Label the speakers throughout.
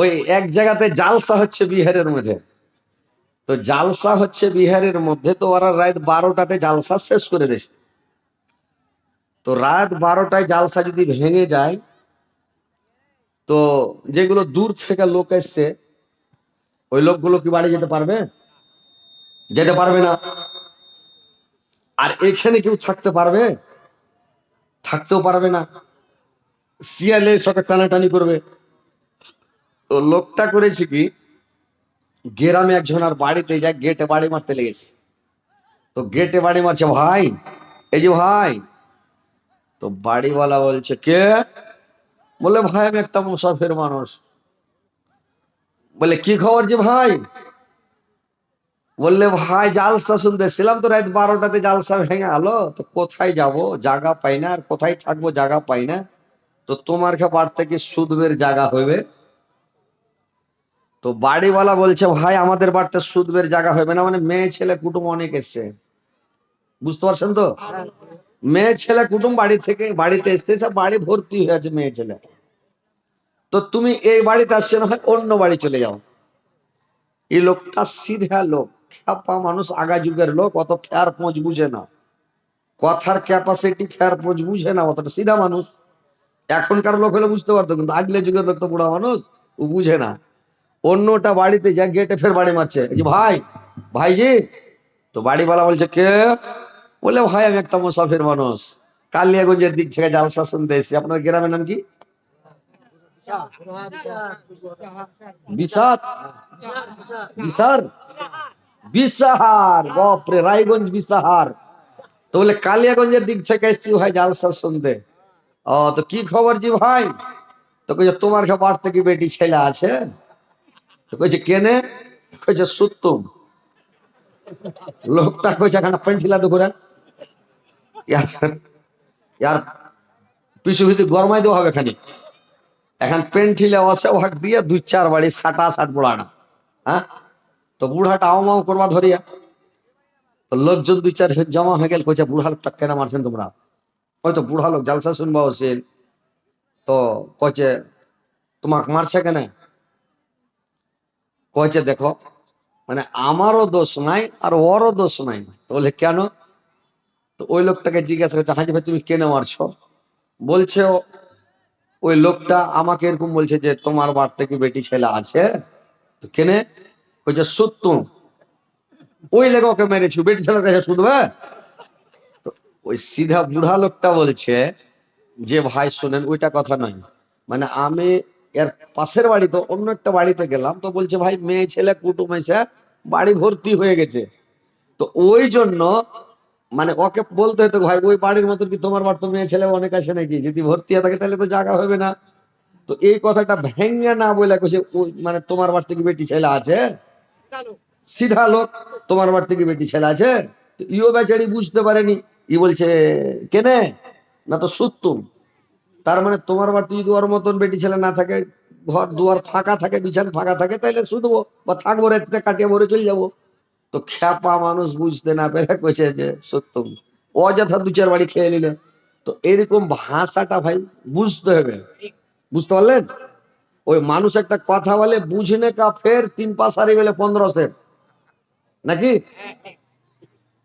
Speaker 1: ওই এক জায়গাতে জালসা হচ্ছে বিহারের মধ্যে। তো জালসা হচ্ছে বিহারের মধ্যে, তো ওরা রাত 12টাতে জালসা শেষ করে দিয়েছে। তো রাত 12টায় জালসা যদি ভেঙে যায়, তো যেগুলো দূর থেকে লোক এসছে ওই লোকগুলো কি বাড়ি যেতে পারবে? যেতে পারবে না। আর এখানে কেউ থাকতে পারবে? থাকতেও পারবে না। শিয়ালে সকে টানাটানি করবে। তো লোকটা করেছে কি, গ্রামে একজন আর বাড়িতে যায়, গেটে বাড়ি মারতে লেগেছে। তো গেটে বাড়ি মারছে, ভাই এই যে ভাই। তো বাড়িওয়ালা বলছে কে? বলে ভাই আমি একটা মুসাফির মানুষ। বলে কি খবর যে ভাই? বললে ভাই জালসা শুনতেছিলাম, তো রাত 12টাতে জালসা ভেঙে আলো, তো কোথায় যাব, জায়গা পাই না, আর কোথায় থাকবো জায়গা পাই না। তো তোমার বাড়িতে কি সুদবের জায়গা হইবে? তো বাড়িওয়ালা বলছে ভাই আমাদের বাড়িতে সুদবের জায়গা হবে না, মানে মেয়ে ছেলে কুটুম অনেক এসছে, বুঝতে পারছেন তো? মেয়ে ছেলে কুটুম বাড়িতে এসছে, সব বাড়ি ভর্তি হয়ে আছে মেয়ে ছেলে। তো তুমি এই বাড়িতে আসছে না, হয় অন্য বাড়ি চলে যাও। এই লোকটা সিধা লোক, খ্যাপা মানুষ, আগা যুগের লোক, অত ফের পোঁজ বুঝে না, কথার ক্যাপাসিটি ফের পোঁজ বুঝে না, অতটা সিধা মানুষ। এখনকার লোক হলে বুঝতে পারতো, কিন্তু আগলে যুগের লোক তো বুড়া মানুষ, ও বুঝে না। অন্যটা বাড়িতে যা গেটে ফের বাড়ি মারছে, এই যে ভাই, ভাইজি। তো বাড়িওয়ালা বলছে কে? বলে ভাই আমি একটা মুসাফির মানুষ, কালিয়াগঞ্জের দিক থেকে জালসা শুনতে এসেছি। আপনার গ্রামের নাম কি? বিশাদ? বিশার? বিশাহার? বাপরে, রায়গঞ্জ বিশাহার। তো বলে কালিয়াগঞ্জের দিক থেকে এসেছি ভাই জালসা শুনতে। ও তো কি খবর জি ভাই? তো কইছে তোমার বাড়িতে কি বেটি ছেলে আছে? তো কইছে কেনে? কইছে সুত্তুম। লোকটা কইছে এখানে পেন্টিলা দুপুরে ইয়ার পিছু ভিতরে গরমাই দেওয়া হবে খানি। এখন পেন্টিলে অসে ভাগ দিয়ে 2-4 বাড়ি সাটা সাট বুড়াটা। হ্যাঁ, তো বুড়াটা আও করবা ধরিয়া। তো লোকজন 2-4 জমা হয়ে গেল, কইছে বুড়া লোকটা কেন মারছেন তোমরা? হয়তো বুড়া লোক জালসা শুনবা ওসেন। তো কইছে তোমাকে মারছে কেন? কইছে দেখো, মানে আমারও দোষ নাই আর ওরও দোষ নাই। বলে কেন? তো ওই লোকটাকে জিজ্ঞাসা করছে, হাজি ভাই তুমি কেন মারছো? বলছে ওই লোকটা আমাকে এরকম বলছে যে তোমার বাড়িতে কি বেটি ছেলে আছে? তো কেনে? কইছে সত্যম। ওই লেগে ওকে মেরেছি, বেটি ছেলের কাছে শুধবে। তো ওই সিধা বুড়া লোকটা বলছে যে ভাই শোনেন, ওইটা কথা নয়, মানে আমি এর পাশের বাড়িতে অন্য একটা বাড়িতে গেলাম, তো বলছে ভাই মেয়ে ছেলে কুটুম এসে বাড়ি ভর্তি হয়ে গেছে। তো ওই জন্য মানে ওকে বলতে হতো ভাই ওই বাড়ির মতন কি তোমার বাড়িতে মেয়ে ছেলে অনেক আছে নাকি, যদি ভর্তি হয়ে থাকে তাহলে তো জায়গা হবে না। তো এই কথাটা ভেঙ্গে না বলে কইছে ওই মানে তোমার বাড়িতে কি বেটি ছেলে আছে? সিধা লোক, তোমার বাড়িতে কি বেটি ছেলে আছে? তো ইও বেচারি বুঝতে পারেনি। ই বলছে কেনে? না তো সুত্তুম। তার মানে তোমার বাড়িতে যদি ওর মতন বেটি ছেলে না থাকে, ঘর দুয়ার ফাঁকা থাকে, বিছানা ফাঁকা থাকে, তাইলে শুধবো বা থাকবো, রাত্রে কাটিয়ে ভরে চলে যাবো। তো খ্যাপা মানুষ বুঝতে না পেরে কইছে যে সত্যম। অযথা 2-4 বাড়ি খেয়ে নিলে। তো এরকম ভাষাটা ভাই বুঝতে হবে, বুঝতে পারলেন? ওই মানুষ একটা কথা বলে, বুঝনে কা ফের 3 পাশারি বেলে 15 সের, নাকি?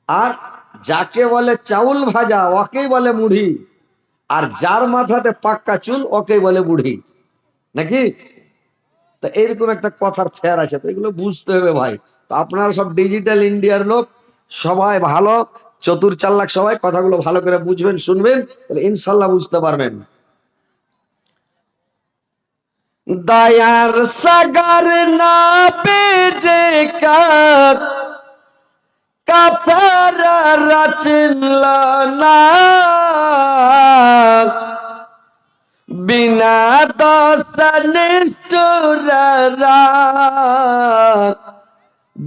Speaker 1: আর যাকে বলে চাউল ভাজা ওকেই বলে মুড়ি, আর যার মাথাতে পাক্কা চুল ওকেই বলে বুড়ি, নাকি? তো এরকম একটা কথার ফের আছে, তো এগুলো বুঝতে হবে ভাই। তো আপনারা সব ডিজিটাল ইন্ডিয়ার লোক, সবাই ভালো, চতুর চালাক, সবাই কথাগুলো ভালো করে বুঝবেন, শুনবেন, তাহলে ইনশাল্লাহ বুঝতে পারবেন। দয়ার সাগর না পেজে কার কাফার রচল না, বিনা দোষ নিষ্ঠুর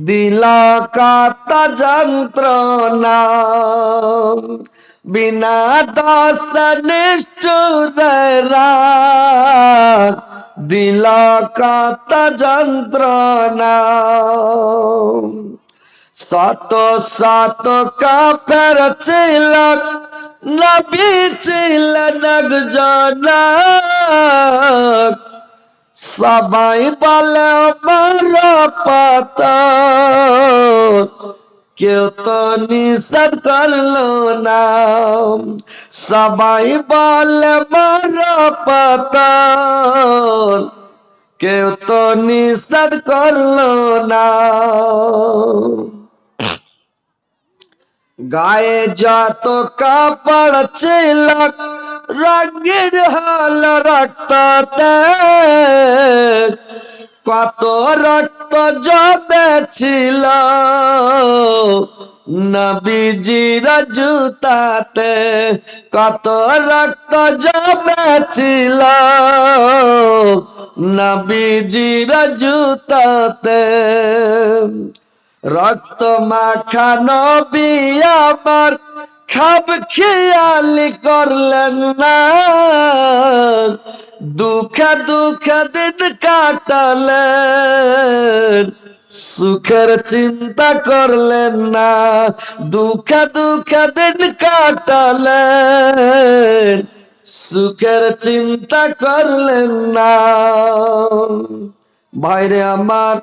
Speaker 1: দিল কত যন্ত্রণা, বিনা দোষ নিষ্ঠুর দিল কত যন্ত্রণা, শত শত কাফের ছিল নবী ছিলেন একজন, সবাই বলে আমার পাথর, কেউ তো নিষেধ করলো না। সবাই বলে আমার পাথর, কেউ তো নিষেধ করলো না। গায়ে যত কাপড় ছিল রঙের হাল রাখতে, কত রক্ত জমেছিল নবীজির জুতাতে, কত রক্ত জমেছিল নবীজির জুতাতে। রক্ত মাখা নবী আমার খাব খেয়ালি করলেন না, দুঃখে দুঃখে দিন কাটালেন, সুখের চিন্তা করলেন না। দুঃখে দুঃখে দিন কাটালেন, সুখের চিন্তা করলেন না। ভাইরে আমার,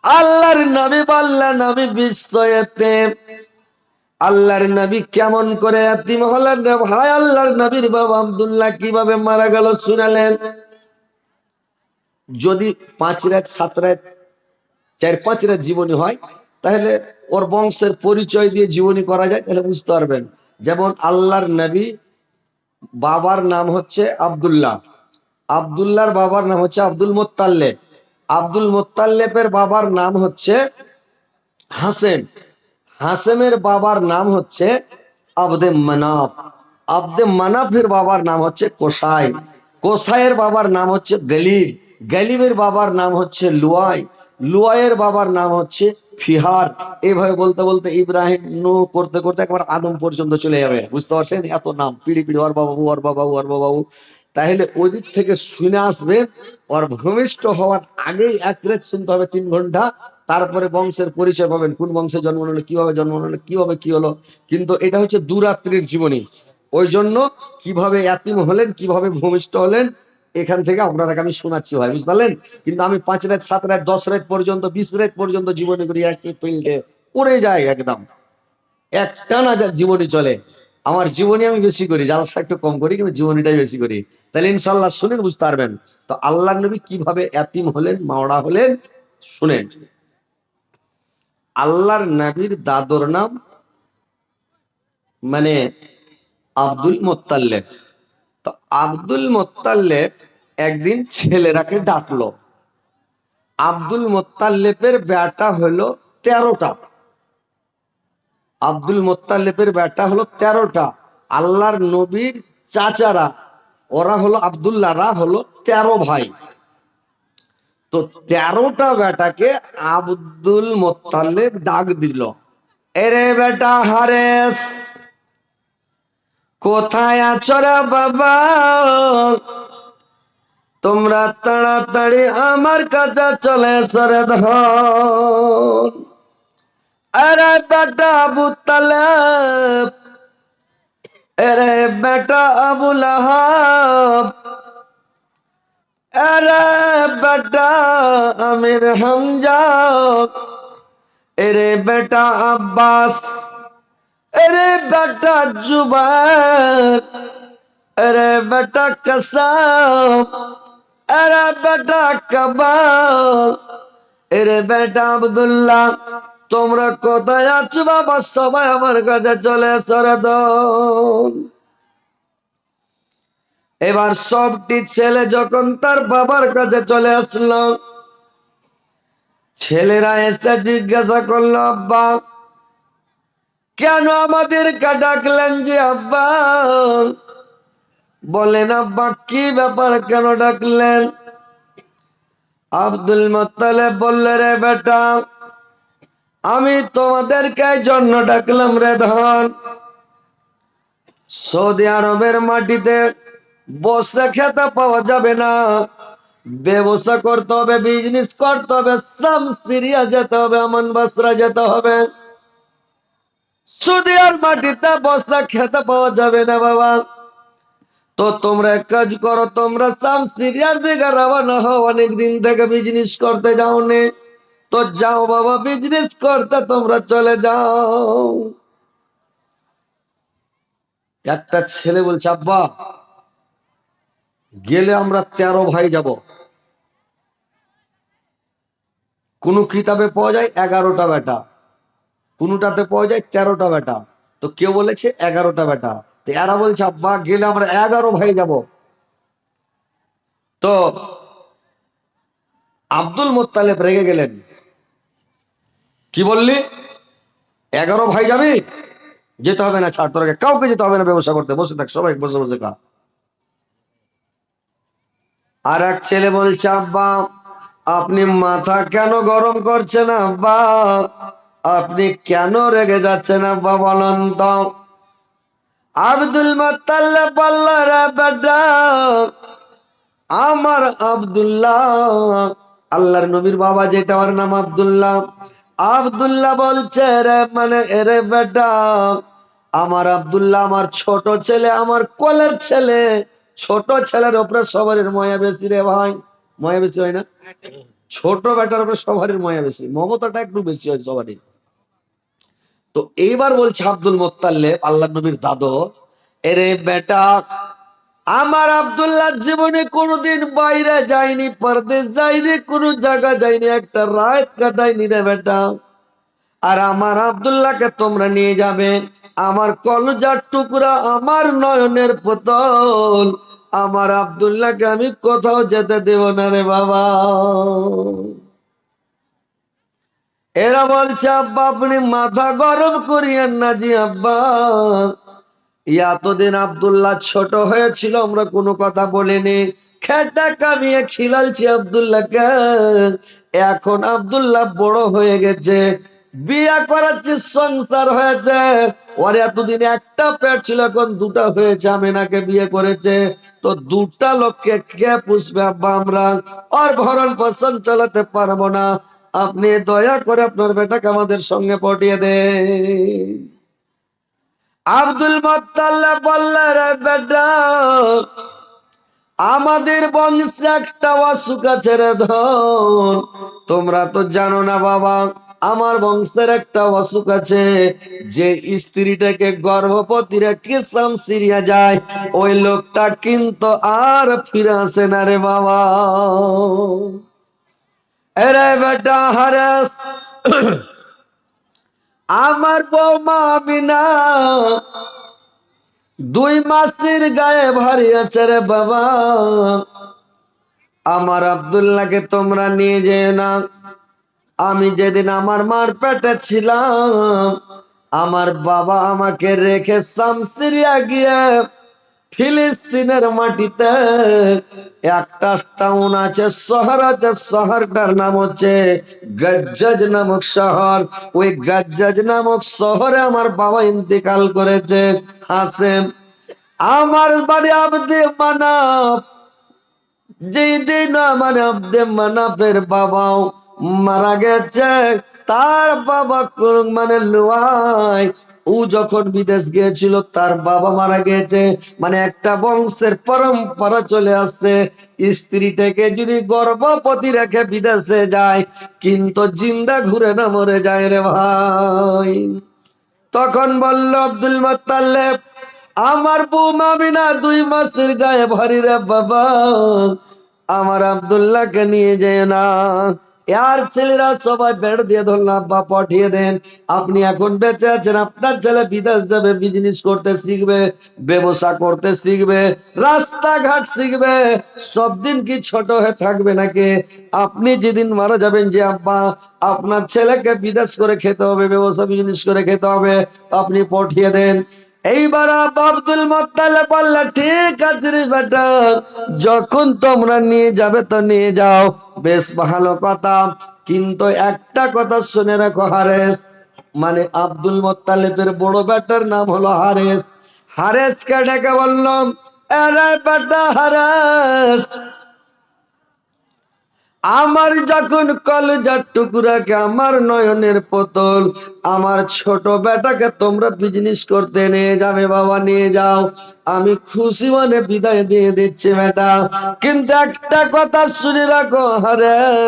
Speaker 1: আল্লাহর নবী বললেন আমি বিশ্ব এতিম। আল্লাহর নবী কেমন করে এতিম হলেন রে ভাই? আল্লাহর নবীর বাবা আব্দুল্লাহ কিভাবে মারা গেল শুনালেন। যদি 5 রাত 7 রাত 4-5 রাত জীবনী হয়, তাহলে ওর বংশের পরিচয় দিয়ে জীবনী করা যায়, তাহলে বুঝতে পারবেন। যেমন আল্লাহর নবী বাবার নাম হচ্ছে আব্দুল্লাহ, আব্দুল্লাহর বাবার নাম হচ্ছে আব্দুল মুত্তাল্লিব, আব্দুল মুত্তাল্লিবের বাবার নাম হচ্ছে হাসেম, হাসেমের বাবার নাম হচ্ছে আব্দে মানাফ, আব্দে মানাফের বাবার নাম হচ্ছে কোসাই, কোসাইয়ের বাবার নাম হচ্ছে গলিব, গলিবের বাবার নাম হচ্ছে লুয়াই, লুয়াইয়ের বাবার নাম হচ্ছে ফিহার। এইভাবে বলতে বলতে ইব্রাহিম নূহ করতে করতে একবার আদম পর্যন্ত চলে যাবে। বুঝতে পারছেন? এত নাম পিড়ি পিড়ি, ওর বাবু ওর বাবা ওর বাবু। তাহলে ওই দিক থেকে শুনে আসবে, ওর ভূমিষ্ঠ হওয়ার আগেই এক রাত শুনতে হবে 3 ঘন্টা, তারপরে বংশের পরিচয় পাবেন, কোন বংশে জন্ম নিল, কিভাবে জন্ম নিল, কিভাবে কি হলো। কিন্তু এটা হচ্ছে দুরাত্রির জীবনী। ওই জন্য কিভাবে এতিম হলেন, কিভাবে ভূমিষ্ঠ হলেন, এখান থেকে আপনারা আমি শোনাচ্ছি ভাই, বুঝতে পারলেন? কিন্তু আমি 5 রাত 7 রাত 10 রাত পর্যন্ত 20 রাত পর্যন্ত জীবনী করি, একই ফিল্ডে পড়ে যায় একদম, একটানা জীবনী চলে। আমার জীবনী আমি বেশি করি, জালসা একটু কম করি, কিন্তু জীবনীটাই বেশি করি। তাহলে ইনশাল্লাহ শুনেন, বুঝতে পারবেন। তো আল্লাহর নবী কিভাবে এতিম হলেন, মাওড়া হলেন, শুনেন। আল্লাহর নবীর দাদুর নাম মানে আব্দুল মুত্তাল্লিব। তো আব্দুল মুত্তাল্লিব একদিন ছেলেরাকে ডাকলো। আব্দুল মুত্তাল্লিবের বেটা হলো 13টা, আব্দুল মুত্তাল্লিবের বেটা হলো 13টা। আল্লাহর নবীর চাচারা, ওরা হলো আব্দুল্লাহরা হলো 13 ভাই। তো 13টা বেটাকে আব্দুল মুত্তাল্লিব ডাক দিল, এরে বেটা হারেস, কোথায় আছো রে বাবা? তোমরা তাড়াতাড়ি আমার কাছে চলে এসো রে ধন। আরে বেটা আবু তালেব, আরে বেটা আবু লাহাব, আরে বেটা আমির হামজা, আরে বেটা আব্বাস, আরে বেটা জুবাইর, আরে বেটা কাসাম, আরে বেটা কাবাব, আরে বেটা আব্দুল্লাহ, তোমরা কোথায় আছো বাবা? সবাই আমার কাছে চলে এসো রে ধন। এবার সবটি ছেলে যখন তার বাবার কাছে চলে আসলো, ছেলেরা এসে জিজ্ঞাসা করলো, আব্বা কেন আমাদেরকে ডাকলেন? যে আব্বা বলেন, আব্বা কি ব্যাপার, কেন ডাকলেন? আব্দুল মুত্তালিব বললে, রে বেটা আমি তোমাদেরকে জন্য ডাকলাম রে ধন। সৌদি আরবের মাটিতে বসে খেতে পাওয়া যাবে না, ব্যবসা করতে হবে, বিজনেস করতে হবে, শাম সিরিয়া যেতে হবে, আমান বাসরা যেতে হবে। সৌদি আর মাটিতে বসে খেতে পাওয়া যাবে না বাবা। তো তোমরা এক কাজ করো, তোমরা সাম সিরিয়ার দিকে রওনা হও, অনেকদিন থেকে বিজনেস করতে যাও নে, তো যাও বাবা বিজনেস করতে তোমরা চলে যাও। একটা ছেলে বলছে, আব্বা গেলে আমরা 13 ভাই যাব। কোন কিতাবে পাওয়া যায় 11টা বেটা, কোনটাতে পাওয়া যায় 13টা বেটা, তো কেউ বলেছে 11টা বেটা। তো এরা বলছে, আব্বা গেলে আমরা 11 ভাই যাব। তো আব্দুল মোত্তালেব রেগে গেলেন, কি বললি, 11 ভাই যাবি? যেতে হবে না, ছাড়, তোরাকে কাউকে যেতে হবে না ব্যবসা করতে, বসে থাক, সবাই বসে বসে খা। আর এক ছেলে বলছে, আব্বা আপনি মাথা কেন গরম করছেন আব্বা, আপনি কেন রেগে যাচ্ছেন আব্বা বলেন তো। আব্দুল মোত্তালেব বলল, রে বেটা আমার আব্দুল্লাহ, আল্লাহর নবীর বাবা যেটা, ওর নাম আব্দুল্লাহ। আব্দুল্লাহ বলছে, রে মানে এরে বেটা আমার আব্দুল্লাহ আমার ছোট ছেলে, আমার কোলের ছেলে, ছোট ছেলের উপরে সবারই ময়া বেশি রে ভাই, ময়া বেশি হয় না? ছোট বেটার উপরে সবারই ময়া বেশি, মমতাটা একটু বেশি হয় সবারই। তো এইবার বলছে আব্দুল মোত্তালেব, আল্লাহর নবীর দাদু, এরে বেটা আমার আব্দুল্লাহ জীবনে কোনোদিন বাইরে যায়নি, পরদেশ যায়নি, কোন জায়গা যায়নি, একটা রাত কাটায়নি রে বেটা। আর আমার আব্দুল্লাহকে তোমরা নিয়ে যাবে, আমার কলজার টুকরা, আমার নয়নের পুতল, আমার আব্দুল্লাহকে আমি কোথাও যেতে দেব না রে বাবা। এরা বলছে, আব্বা আপনি মাথা গরম করিয়েন না জি আব্বা, এতদিন আব্দুল্লাহ ছোট হয়েছিল, আমরা কোনো কথা বলিনি, খেটা কামিয়ে খিলালছি আব্দুল্লাহকে, এখন আব্দুল্লাহ বড় হয়ে গেছে, বিয়া করাচ্ছি, সংসার হয়েছে, ওর এতদিন একটা পেট ছিল, এখন দুটা হয়েছে, আমেনাকে বিয়ে করেছে, তো দুটা লোককে কে পুষবে আব্বা, আমরা ওর ভরণ পোষণ চালাতে পারবো না, আপনি দয়া করে আপনার বেটাকে আমাদের সঙ্গে পটিয়ে দেন। আব্দুল মোত্তালেব বললেন, রে বেটা আমাদের বংশে একটা অসুখ আছে রে ধন, তোমরা তো জানো না বাবা, আমার বংশের একটা অসুখ আছে, যে স্ত্রীটাকে গর্ভবতী রেখে সাম সিরিয়া যায়, ওই লোকটা কিন্তু আর ফিরে আসে না রে বাবা। এরে বেটা হারেস, আমার বৌমা আমিনা 2 মাসের গায়ে ভারী আছে রে বাবা, আমার আব্দুল্লাহকে তোমরা নিয়ে যেও না। আমি যেদিন আমার মার পেটে ছিলাম, আমার বাবা আমাকে রেখে শামসিরিয়া গিয়ে ফিলিস্তিনের মাটিতে একটা টাউন আছে, শহর আছে, শহরটার নাম হচ্ছে গাজ্জাজ নামক শহর, ওই গাজ্জাজ নামক শহরে আমার বাবা ইন্তেকাল করেছে। হাসেম আমার বাড়ি আব্দে মানাফ, যেদিন আমার আব্দে মানাফের বাবাও মারা গেছে, তার বাবা মানে লুয়াই, ও যখন বিদেশ গিয়েছিল তার বাবা মারা গেছে, মানে একটা বংশের পরম্পরা চলে আসছে, স্ত্রীটাকে যদি গর্ভবতী রেখে বিদেশে যায় কিন্তু জিন্দা ঘুরে না মরে যায় রে ভাই। তখন বলল আব্দুল মোত্তালেব, আমার বৌমা আমিনা 2 মাসের গায়ে ভারী রে বাবা, আমার আব্দুল্লাহকে নিয়ে যেও না। আর ছেলেরা সবাই বেড় দিয়ে ধরল, আব্বা পাঠিয়ে দেন, আপনি এখন বেঁচে আছেন, আপনার ছেলে বিদেশ যাবে, বিজনেস করতে শিখবে, ব্যবসা করতে শিখবে, রাস্তাঘাট শিখবে, সব দিন কি ছোট হয়ে থাকবে নাকি? আপনি যেদিন মারা যাবেন, যে আব্বা আপনার ছেলেকে বিদেশ করে খেতে হবে, ব্যবসা বিজনেস করে খেতে হবে, আপনি পাঠিয়ে দেন। এইবার আব্দুল মোত্তালেব বলল, ঠিক আছে রে বেটা, যখন তোমরা নিয়ে যাবে তো নিয়ে যাও, বেশ ভালো কথা, কিন্তু একটা কথা শুনে রাখো হারেস, মানে আব্দুল মোত্তালেবের বড় বেটার নাম হলো হারেস। হারেসকে ডেকে বললাম, আরে বেটা হারেস, আমার যখন কলেজার টুকরাকে আমার নয়নের পতল, আমার ছোট বেটাকে তোমরা বিজনেস করতে নিয়ে যাবে, বাবা নিয়ে যাও। আমি খুশি মনে বিদায় দিয়ে দিচ্ছি বেটা, কিন্তু একটা কথা শুনে রাখো, আরে